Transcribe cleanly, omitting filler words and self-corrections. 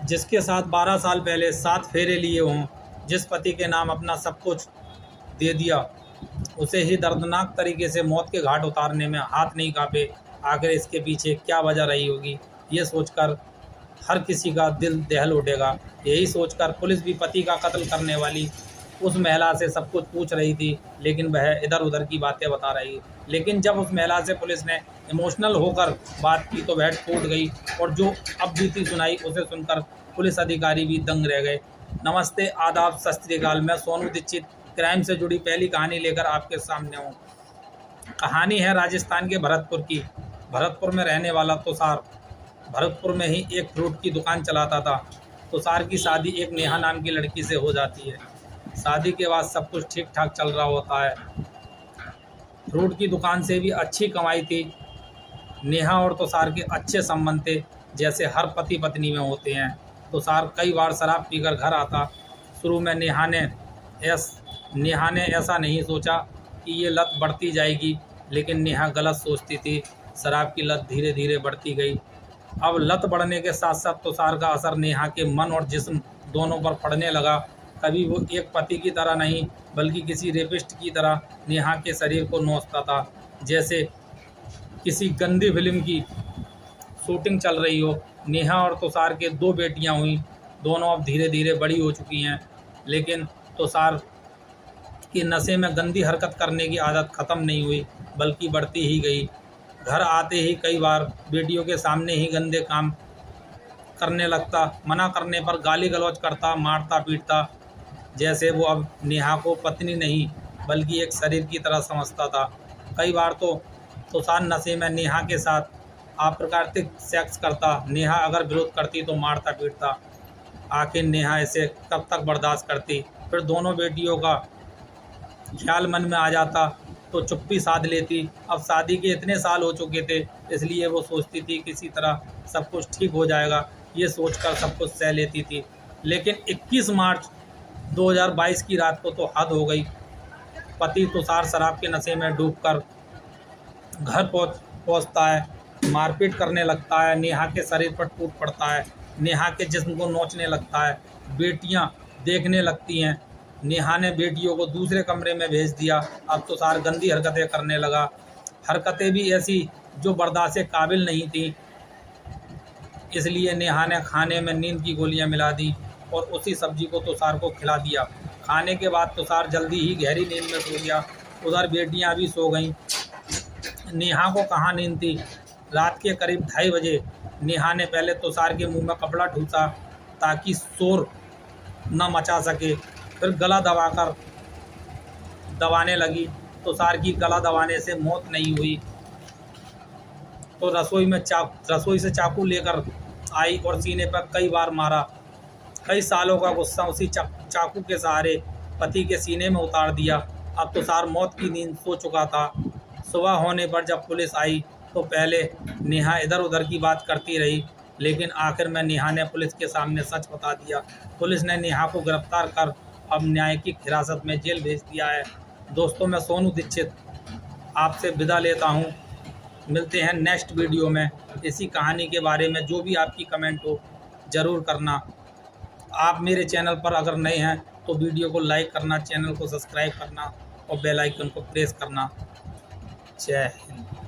जिसके साथ 12 साल पहले 7 फेरे लिए हों, जिस पति के नाम अपना सब कुछ दे दिया, उसे ही दर्दनाक तरीके से मौत के घाट उतारने में हाथ नहीं काँपे। आखिर इसके पीछे क्या वजह रही होगी, ये सोचकर हर किसी का दिल दहल उठेगा। यही सोचकर पुलिस भी पति का कत्ल करने वाली उस महिला से सब कुछ पूछ रही थी, लेकिन वह इधर उधर की बातें बता रही। लेकिन जब उस महिला से पुलिस ने इमोशनल होकर बात की तो वह टूट गई और जो अब बीती सुनाई उसे सुनकर पुलिस अधिकारी भी दंग रह गए। नमस्ते, आदाब, सत श्री अकाल। मैं सोनू दीक्षित क्राइम से जुड़ी पहली कहानी लेकर आपके सामने हूँ। कहानी है राजस्थान के भरतपुर की। भरतपुर में रहने वाला तुषार भरतपुर में ही एक फ्रूट की दुकान चलाता था। तुषार की शादी एक नेहा नाम की लड़की से हो जाती है। शादी के बाद सब कुछ ठीक ठाक चल रहा होता है। फ्रूट की दुकान से भी अच्छी कमाई थी। नेहा और तुषार के अच्छे संबंध थे, जैसे हर पति पत्नी में होते हैं। तुषार कई बार शराब पीकर घर आता। शुरू में नेहा ने ऐसा नहीं सोचा कि ये लत बढ़ती जाएगी, लेकिन नेहा गलत सोचती थी। शराब की लत धीरे धीरे बढ़ती गई। अब लत बढ़ने के साथ साथ तुषार का असर नेहा के मन और जिस्म दोनों पर पड़ने लगा। कभी वो एक पति की तरह नहीं, बल्कि किसी रेपिस्ट की तरह नेहा के शरीर को नोचता था, जैसे किसी गंदी फिल्म की शूटिंग चल रही हो। नेहा और तुषार के 2 बेटियां हुई। दोनों अब धीरे धीरे बड़ी हो चुकी हैं, लेकिन तुषार की नशे में गंदी हरकत करने की आदत ख़त्म नहीं हुई, बल्कि बढ़ती ही गई। घर आते ही कई बार बेटियों के सामने ही गंदे काम करने लगता। मना करने पर गाली गलौज करता, मारता पीटता, जैसे वो अब नेहा को पत्नी नहीं बल्कि एक शरीर की तरह समझता था। कई बार तो तुषार नशे में नेहा के साथ अप्राकृतिक सेक्स करता। नेहा अगर विरोध करती तो मारता पीटता। आखिर नेहा इसे कब तक बर्दाश्त करती। फिर दोनों बेटियों का ख्याल मन में आ जाता तो चुप्पी साध लेती। अब शादी के इतने साल हो चुके थे, इसलिए वो सोचती थी किसी तरह सब कुछ ठीक हो जाएगा। ये सोचकर सब कुछ सह लेती थी। लेकिन 21 मार्च 2022 की रात को तो हद हो गई। पति तुषार शराब के नशे में डूबकर घर पहुंचता है, मारपीट करने लगता है, नेहा के शरीर पर टूट पड़ता है, नेहा के जिस्म को नोचने लगता है। बेटियां देखने लगती हैं। नेहा ने बेटियों को दूसरे कमरे में भेज दिया। अब तुषार गंदी हरकतें करने लगा। हरकतें भी ऐसी जो बर्दाश्त के काबिल नहीं थी। इसलिए नेहा ने खाने में नींद की गोलियां मिला दी और उसी सब्जी को तुषार को खिला दिया। खाने के बाद तुषार जल्दी ही गहरी नींद में सो गया। उधर बेटियां भी सो गईं। नेहा को कहाँ नींद थी। रात के करीब 2:30 बजे नेहा ने पहले तुषार के मुंह में कपड़ा ठूसा ताकि शोर न मचा सके। फिर गला दबाने लगी। तुषार की गला दबाने से मौत नहीं हुई तो रसोई से चाकू लेकर आई और सीने पर कई बार मारा। कई सालों का गुस्सा उसी चाकू के सहारे पति के सीने में उतार दिया। अब तुषार मौत की नींद सो चुका था। सुबह होने पर जब पुलिस आई तो पहले नेहा इधर उधर की बात करती रही, लेकिन आखिर में नेहा ने पुलिस के सामने सच बता दिया। पुलिस ने नेहा को गिरफ्तार कर अब न्यायिक हिरासत में जेल भेज दिया है। दोस्तों, मैं सोनू दीक्षित आपसे विदा लेता हूं। मिलते हैं नेक्स्ट वीडियो में। इसी कहानी के बारे में जो भी आपकी कमेंट हो ज़रूर करना। आप मेरे चैनल पर अगर नए हैं तो वीडियो को लाइक करना, चैनल को सब्सक्राइब करना और बेल आइकन को प्रेस करना। जय हिंद।